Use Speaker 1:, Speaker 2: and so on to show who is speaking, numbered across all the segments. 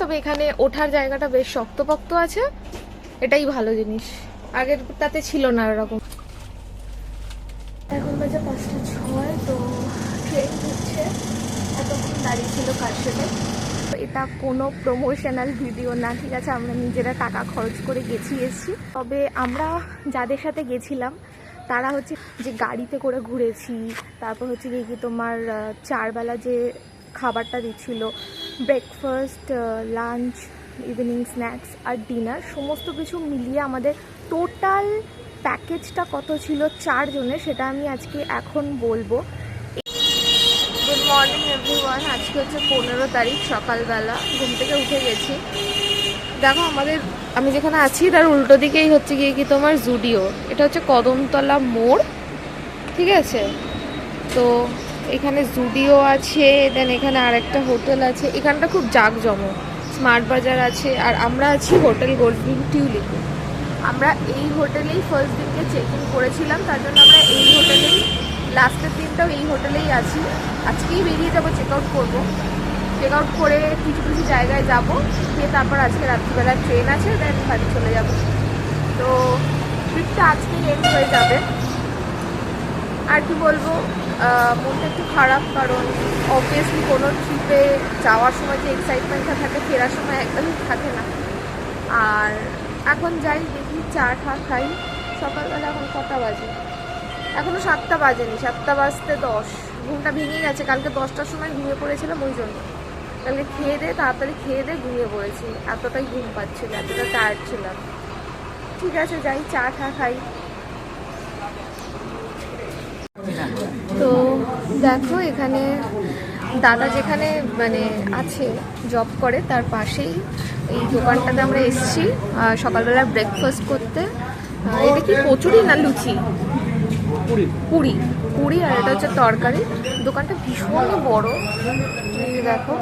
Speaker 1: তবে এখানে ওঠার জায়গাটা বেশ শক্তপোক্ত আছে, এটাই ভালো জিনিস। আগের তাতে ছিল না এরকম। এখন বাজে 5:06, তো ট্রেন ঢুকছে, এতক্ষণ দাঁড়িয়ে ছিল কার সাথে। এটা কোনো প্রমোশনাল ভিডিও না, ঠিক আছে? আমরা নিজেরা টাকা খরচ করে গেছি এসেছি। তবে আমরা যাদের সাথে গেছিলাম তারা হচ্ছে যে গাড়িতে করে ঘুরেছি, তারপর হচ্ছে কি তোমার 4 বেলা যে খাবারটা দিচ্ছিল, ব্রেকফাস্ট, লাঞ্চ, ইভিনিং স্ন্যাক্স আর ডিনার, সমস্ত কিছু মিলিয়ে আমাদের টোটাল প্যাকেজটা কত ছিল 4 জনের, সেটা আমি আজকে এখন বলবো। Good morning everyone. আজকে হচ্ছে 15 তারিখ, সকালবেলা ঘুম থেকে উঠে গেছি। দেখো আমি যেখানে আছি তার উল্টো দিকেই হচ্ছে গিয়ে কি তোমার জুডিও। এটা হচ্ছে কদমতলা মোড়, ঠিক আছে? তো এখানে জুডিও আছে, দেন এখানে আরেকটা হোটেল আছে, এখানটা খুব জাঁকজমক। স্মার্ট বাজার আছে, আর আমরা আছি হোটেল গোল্ডফিন টিউলিপে। আমরা এই হোটেলেই ফার্স্ট দিনকে চেক ইন করেছিলাম, তার জন্য আমরা এই হোটেলেই, লাস্টের দিনটাও এই হোটেলেই আছি। আজকেই বেরিয়ে যাবো, চেক আউট করবো। চেক আউট করে কিছু কিছু জায়গায় যাবো, দিয়ে তারপর আজকে রাত্রিবেলা ট্রেন আছে, দেন বাড়ি চলে যাবো। তো ট্রিপটা আজকেই এন্ড হয়ে যাবে। আর কি বলবো, মনটা একটু খারাপ, কারণ অবভিয়াসলি কোনো ট্রিপে যাওয়ার সময় যে এক্সাইটমেন্টটা থাকে, ফেরার সময় একদমই থাকে না। আর এখন যাই, দেখি চা ঠা খাই। সকালবেলা এখন কটা বাজে? এখনও 7টা বাজেনি, 7টা বাজতে 10। ঘুমটা ভেঙে গেছে, কালকে 10টার সময় ঘুমিয়ে পড়েছিলাম, ওই জন্য কালকে তাড়াতাড়ি খেয়ে দিয়ে ঘুমিয়ে পড়েছি। এতটাই ঘুম পাচ্ছিল, এতটা টায়ার্ড ছিলাম। ঠিক আছে, যাই চা ঠা খাই। তো দেখো, এখানে দাদা যেখানে মানে আছে, জব করে, তার পাশেই এই দোকানটাতে আমরা এসেছি সকালবেলা ব্রেকফাস্ট করতে। এটা কি কচুরি না লুচি? পুরি। পুরি, আর এটা হচ্ছে তরকারি। দোকানটা ভীষণ বড়। দেখো,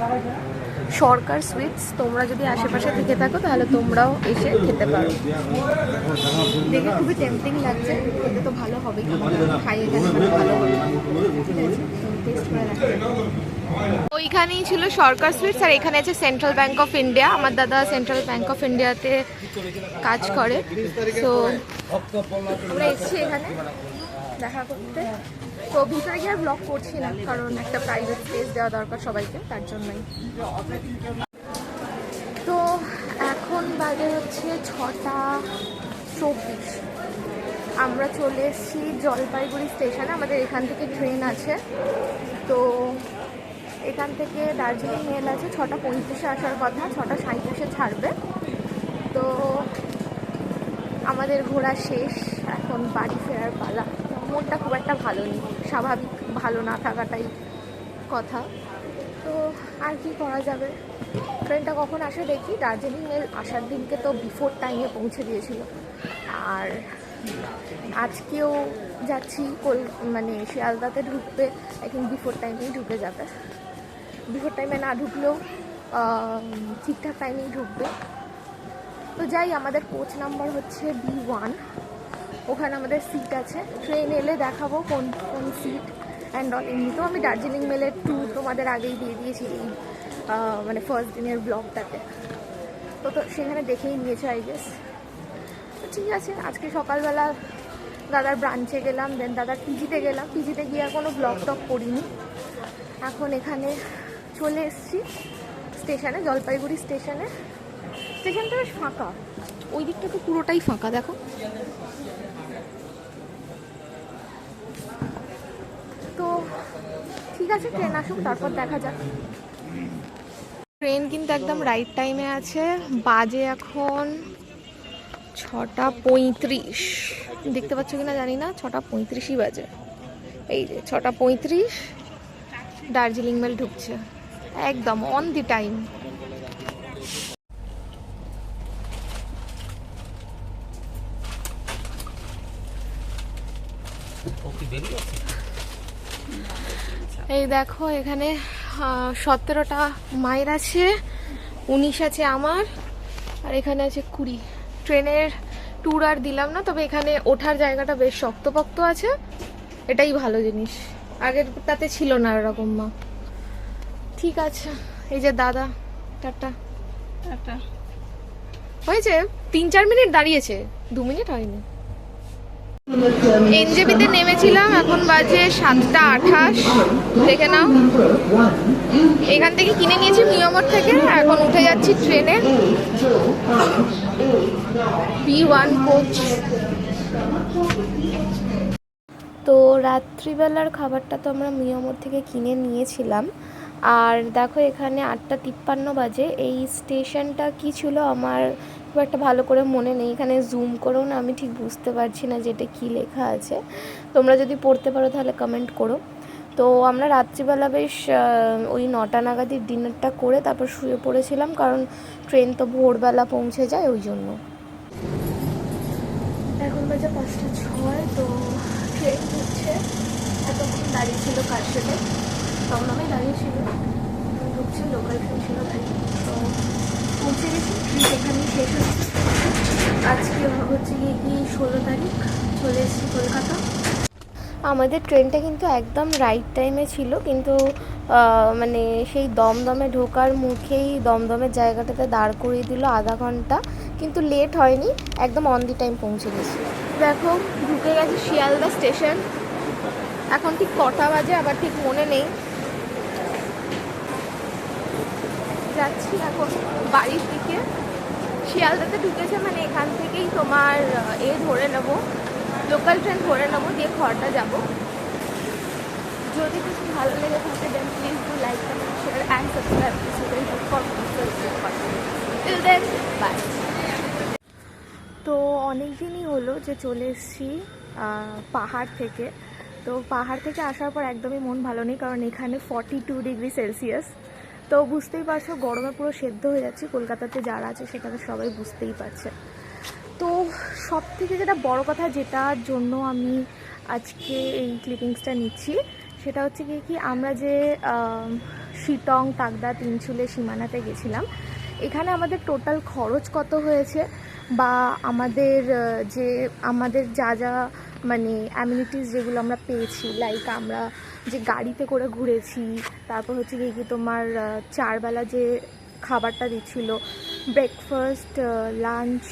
Speaker 1: সরকার সুইটস। তোমরা যদি আশেপাশে থেকে থাকো তাহলে তোমরাও এসে খেতে পারো। দেখে খুবই টেম্পটিং লাগছে, খেতে তো ভালো হবেই, খাইয়ে গেলে ভালো হবে। ওইখানেই ছিল সরকার সুইটস, আর এখানে আছে সেন্ট্রাল ব্যাংক অফ ইন্ডিয়া। আমার দাদা সেন্ট্রাল ব্যাংক অফ ইন্ডিয়াতে কাজ করে। তো আমরা এসেছি এখানে দেখা করতে। তো ভিতরে গিয়ে আর ব্লগ করছি না, কারণ একটা প্রাইভেট স্পেস দেওয়া দরকার সবাইকে, তার জন্যই। তো এখন বাজে হচ্ছে 6:24। আমরা চলে এসেছি জলপাইগুড়ি স্টেশনে। আমাদের এখান থেকে ট্রেন আছে, তো এখান থেকে দার্জিলিং মেল আছে। 6:35-এ আসার কথা, 6:37-এ ছাড়বে। তো আমাদের ঘোরা শেষ, এখন বাড়ি ফেরার পালা। মনটা খুব একটা ভালো নেই, স্বাভাবিক ভালো না থাকাটাই কথা। তো আর কি করা যাবে, ট্রেনটা কখন আসে দেখি। দার্জিলিং মেল আসার দিনকে তো বিফোর টাইমে পৌঁছে দিয়েছিল, আর আজকেও যাচ্ছি মানে শিয়ালদাতে ঢুকবে, এখন বিফোর টাইমেই ঢুকে যাবে। বিফোর টাইমে না ঢুকলেও ঠিকঠাক টাইমেই ঢুকবে। তো যাই, আমাদের কোচ নাম্বার হচ্ছে B1, ওখানে আমাদের সিট আছে। ট্রেন এলে দেখাবো কোন কোন সিট অ্যান্ড অল। এমনিতেও আমি দার্জিলিং মেলের ট্যুর তোমাদের আগেই দিয়ে দিয়েছি এই মানে ফার্স্ট দিনের ব্লগটাতে, তো সেখানে দেখেই নিয়েছে আই গেস। তো ঠিক আছে, আজকে সকালবেলা দাদার ব্রাঞ্চে গেলাম, দেন দাদার পিজিতে গেলাম। পিজিতে গিয়ে আর কোনো ব্লগ টক করিনি। এখন এখানে চলে এসেছি স্টেশনে, জলপাইগুড়ি স্টেশনে। স্টেশনটা বেশ ফাঁকা, ওই দিকটা তো পুরোটাই ফাঁকা। দেখো, তো ঠিক আছে, ট্রেন আসুক, তারপর দেখা যাক। ট্রেন কিন্তু একদম রাইট টাইমে আছে। বাজে এখন 6:35। দেখতে পাচ্ছ কিনা জানি না, 6:35ই বাজে। এই যে 6:35, দার্জিলিং মেল ঢুকছে একদম অন দি টাইম। এই দেখো, এখানে 17টা মায়ের আছে, 19 আছে আমার, আর এখানে আছে 20। ট্রেনের ট্যুর আর দিলাম না, তবে এখানে ওঠার জায়গাটা বেশ শক্তপোক্ত আছে, এটাই ভালো জিনিস। আগের তাতে ছিল না এরকম। মা ঠিক আছে, এই যে দাদা, টাটা। একটা হয়েছে 3-4 মিনিট দাঁড়িয়েছে, 2 মিনিট হয়নি। এনজেপিতে নেমেছিলাম, এখন বাজে 7:28। দেখে নাও, এখান থেকে কিনে নিয়েছি মিয়ামোর থেকে। এখন উঠে যাচ্ছি ট্রেনে, B1 কোচ। তো রাত্রিবেলার খাবারটা তো আমরা মিয়ামোর থেকে কিনে নিয়েছিলাম। আর দেখো এখানে 8:53 বাজে। এই স্টেশনটা কি ছিল আমার খুব একটা ভালো করে মনে নেই, এখানে জুম করেও না আমি ঠিক বুঝতে পারছি না যে এটা কী লেখা আছে। তোমরা যদি পড়তে পারো তাহলে কমেন্ট করো। তো আমরা রাত্রিবেলা বেশ ওই 9টা নাগাদই ডিনারটা করে তারপর শুয়ে পড়েছিলাম, কারণ ট্রেন তো ভোরবেলা পৌঁছে যায় ওই জন্য। এখন বাজে 5:06। তো ট্রেন ঢুকছে, এতক্ষণ দাঁড়িয়ে ছিল কারশেডে, দমদমে দাঁড়িয়েছিল, ঢুকছে, লোকাল ট্রেন ছিল দাঁড়িয়ে। তো পৌঁছে গেছি, সেখানেই শেষ হচ্ছে। আজকে হচ্ছে গিয়ে কি 16 তারিখ, চলে এসেছি কলকাতা। আমাদের ট্রেনটা কিন্তু একদম রাইট টাইমে ছিল, কিন্তু মানে সেই দমদমে ঢোকার মুখেই দমদমের জায়গাটাতে দাঁড় করিয়ে দিল আধা ঘন্টা, কিন্তু লেট হয়নি, একদম অন দি টাইম পৌঁছে গেছি। দেখো ঢুকে গেছি শিয়ালদা স্টেশন। এখন ঠিক কটা বাজে আবার ঠিক মনে নেই। যাচ্ছি এখন বাড়ির দিকে। শিয়ালদাতে ঢুকেছে মানে এখান থেকেই তোমার ধরে নেবো, লোকাল ট্রেন ধরে নেবো, দিয়ে ঘরটা যাব। যদি কিছু ভালো লেগে থাকে then please do like, comment, share and subscribe till then bye. তো অনেক দিনই হলো যে চলে এসেছি পাহাড় থেকে। তো পাহাড় থেকে আসার পর একদমই মন ভালো নেই, কারণ এখানে 42°C। তো বুঝতেই পারছো গরমে পুরো সেদ্ধ হয়ে যাচ্ছি। কলকাতাতে যারা আছে সেখানে সবাই বুঝতেই পারছে। তো সব থেকে যেটা বড় কথা, যেটার জন্য আমি আজকে এই ক্লিপিংসটা নিচ্ছি, সেটা হচ্ছে কি আমরা যে শিটং, তাগদা, তিনচুলে, সীমানাতে গেছিলাম, এখানে আমাদের টোটাল খরচ কত হয়েছে, বা আমাদের যা যা মানে অ্যামিনিটিস যেগুলো আমরা পেয়েছি, লাইক আমরা যে গাড়িতে করে ঘুরেছি, তারপর হচ্ছে কি তোমার 4 বেলা যে খাবারটা দিচ্ছিল, ব্রেকফাস্ট, লাঞ্চ,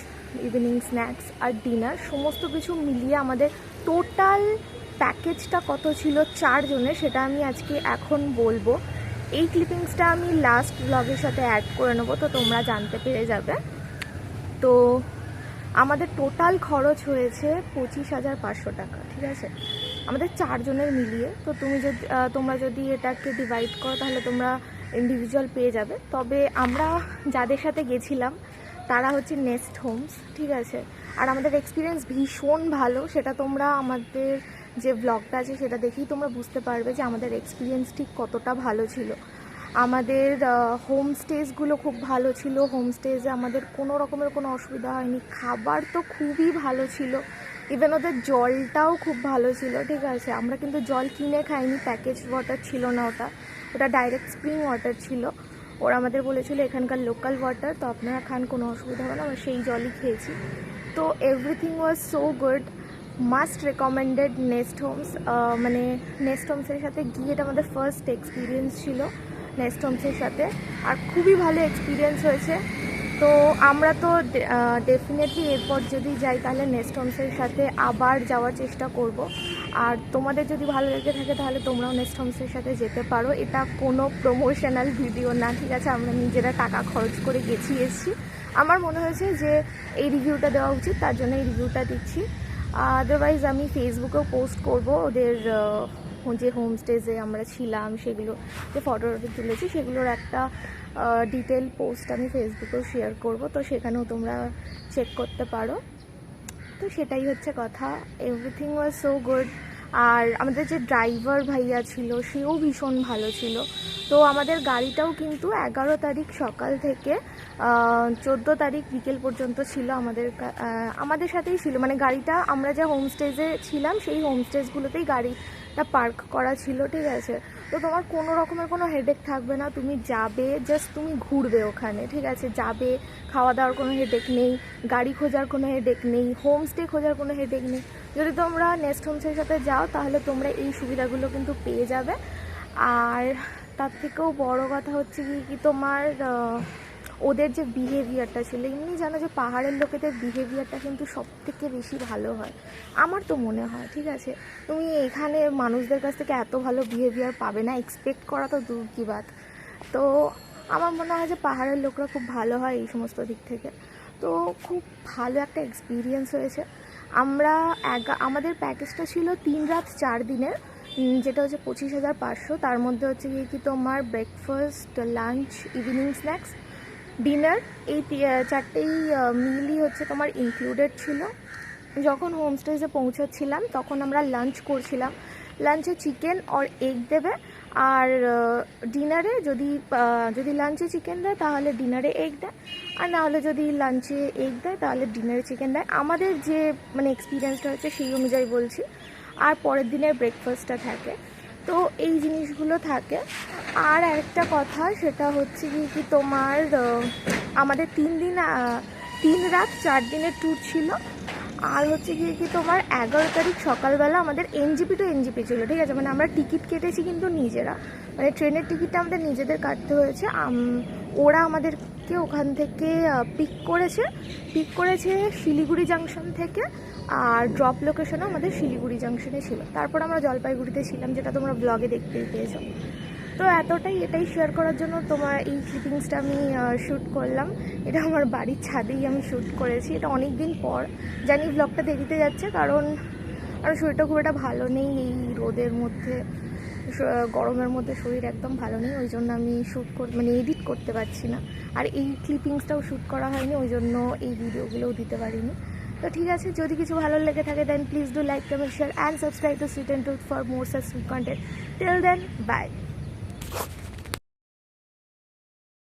Speaker 1: ইভিনিং স্ন্যাক্স আর ডিনার, সমস্ত কিছু মিলিয়ে আমাদের টোটাল প্যাকেজটা কত ছিল 4 জনের, সেটা আমি আজকে এখন বলবো। এই ক্লিপিংসটা আমি লাস্ট ব্লগের সাথে অ্যাড করে নেবো, তো তোমরা জানতে পেরে যাবে। তো আমাদের টোটাল খরচ হয়েছে 25,500 টাকা, ঠিক আছে, আমাদের 4 জনের মিলিয়ে। তো তোমরা যদি এটাকে ডিভাইড করো তাহলে তোমরা ইন্ডিভিজুয়াল পেয়ে যাবে। তবে আমরা যাদের সাথে গেছিলাম তারা হচ্ছে নেস্ট হোমস, ঠিক আছে। আর আমাদের এক্সপিরিয়েন্স ভীষণ ভালো, সেটা তোমরা আমাদের যে ব্লগটা আছে সেটা দেখেই তোমরা বুঝতে পারবে যে আমাদের এক্সপিরিয়েন্স ঠিক কতটা ভালো ছিল। আমাদের হোমস্টেজগুলো খুব ভালো ছিল, হোমস্টেজে আমাদের কোনো রকমের কোনো অসুবিধা হয়নি। খাবার তো খুবই ভালো ছিল, ইভেন ওদের জলটাও খুব ভালো ছিল, ঠিক আছে। আমরা কিন্তু জল কিনে খাইনি, প্যাকেজ ওয়াটার ছিল না, ওটা ডাইরেক্ট স্প্রিং ওয়াটার ছিল। ওরা আমাদের বলেছিল এখানকার লোকাল ওয়াটার, তো আপনারা খান, কোনো অসুবিধা হবে না, আমরা সেই জলই খেয়েছি। তো everything was so good, must recommended Nest Homes. মানে নেস্ট হোমসের সাথে গিয়ে এটা আমাদের ফার্স্ট এক্সপিরিয়েন্স ছিল নেস্ট হোমসের সাথে, আর খুবই ভালো এক্সপিরিয়েন্স হয়েছে। তো আমরা তো ডেফিনেটলি এরপর যদি যাই তাহলে নেস্ট হোমসের সাথে আবার যাওয়ার চেষ্টা করব। আর তোমাদের যদি ভালো লেগে থাকে তাহলে তোমরাও নেস্ট হোমসের সাথে যেতে পারো। এটা কোনো প্রমোশনাল ভিডিও না, ঠিক আছে, আমরা নিজেরা টাকা খরচ করে গেছি এসেছি। আমার মনে হয়েছে যে এই রিভিউটা দেওয়া উচিত, তার জন্য এই রিভিউটা দিচ্ছি। আদারওয়াইজ আমি ফেসবুকেও পোস্ট করব ওদের যে হোমস্টেজে আমরা ছিলাম, সেগুলো যে ফটো তুলেছি সেগুলোর একটা ডিটেল পোস্ট আমি ফেসবুকেও শেয়ার করব, তো সেখানেও তোমরা চেক করতে পারো। তো সেটাই হচ্ছে কথা, এভরিথিং ওয়াজ সো গুড। আর আমাদের যে ড্রাইভার ভাইয়া ছিল সেও ভীষণ ভালো ছিল। তো আমাদের গাড়িটাও কিন্তু 11 তারিখ সকাল থেকে 14 তারিখ বিকেল পর্যন্ত ছিল আমাদের সাথেই ছিল। মানে গাড়িটা আমরা যে হোমস্টেজে ছিলাম সেই হোমস্টেজগুলোতেই গাড়িটা পার্ক করা ছিল, ঠিক আছে। তো তোমার কোনো রকমের কোনো হেডেক থাকবে না, তুমি যাবে, জাস্ট তুমি ঘুরবে ওখানে, ঠিক আছে, যাবে, খাওয়া দাওয়ার কোনো হেডেক নেই, গাড়ি খোঁজার কোনো হেডেক নেই, হোমস্টে খোঁজার কোনো হেডেক নেই। যদি তোমরা নেস্ট হোমসের সাথে যাও তাহলে তোমরা এই সুবিধাগুলো কিন্তু পেয়ে যাবে। আর তার থেকেও বড় কথা হচ্ছে কি তোমার ওদের যে বিহেভিয়ারটা ছিল, এমনি জানো যে পাহাড়ের লোকেদের বিহেভিয়ারটা কিন্তু সব থেকে বেশি ভালো হয়, আমার তো মনে হয়। ঠিক আছে, তুমি এখানে মানুষদের কাছ থেকে এত ভালো বিহেভিয়ার পাবে না, এক্সপেক্ট করা তো দূর কি বাত। তো আমার মনে হয় যে পাহাড়ের লোকরা খুব ভালো হয় এই সমস্ত দিক থেকে। তো খুব ভালো একটা এক্সপিরিয়েন্স হয়েছে। আমরা আমাদের প্যাকেজটা ছিল 3 রাত 4 দিনের, যেটা হচ্ছে 25,500। তার মধ্যে হচ্ছে কি তোমার breakfast, lunch, evening snacks, dinner, এই চারটেই মিলই হচ্ছে তোমার ইনক্লুডেড ছিল। যখন হোমস্টেজে পৌঁছাচ্ছিলাম তখন আমরা লাঞ্চ করছিলাম। লাঞ্চে চিকেন আর এগ দেবে, আর ডিনারে যদি লাঞ্চে চিকেন দেয় তাহলে ডিনারে এগ দেয়, আর না হলে যদি লাঞ্চে এগ দেয় তাহলে ডিনারে চিকেন দেয়। আমাদের যে মানে এক্সপিরিয়েন্সটা হচ্ছে সেই অনুযায়ী বলছি। আর পরের দিনের ব্রেকফাস্টটা থাকে। তো এই জিনিসগুলো থাকে। আর একটা কথা, সেটা হচ্ছে কি তোমার আমাদের 3 রাত 4 দিনের ট্যুর ছিল। আর হচ্ছে কি তোমার 11 তারিখ সকালবেলা আমাদের এনজিপি টু এনজিপি ছিল। ঠিক আছে, মানে আমরা টিকিট কেটেছি কিন্তু নিজেরা, মানে ট্রেনের টিকিটটা আমাদের নিজেদের কাটতে হয়েছে। ওরা আমাদেরকে ওখান থেকে পিক করেছে শিলিগুড়ি জাংশন থেকে, আর ড্রপ লোকেশনও আমাদের শিলিগুড়ি জাংশনে ছিল। তারপর আমরা জলপাইগুড়িতে ছিলাম, যেটা তোমরা ব্লগে দেখতেই পেয়েছো। তো এটাই শেয়ার করার জন্য তোমার এই ক্লিপিংসটা আমি শ্যুট করলাম। এটা আমার বাড়ির ছাদেই আমি শ্যুট করেছি। এটা অনেক দিন পর, জানি ব্লগটা দেরিতে যাচ্ছে, কারণ শরীরটা খুব একটা ভালো নেই এই রোদের মধ্যে, গরমের মধ্যে শরীর একদম ভালো নেই, ওই জন্য আমি মানে এডিট করতে পারছি না। আর এই ক্লিপিংসটাও শ্যুট করা হয়নি, ওই জন্য এই ভিডিওগুলোও দিতে পারিনি। তো ঠিক আছে, যদি কিছু ভালো লেগে থাকে then please do like, comment, share and subscribe to sweet and tooth for more such sweet content. Till then, by.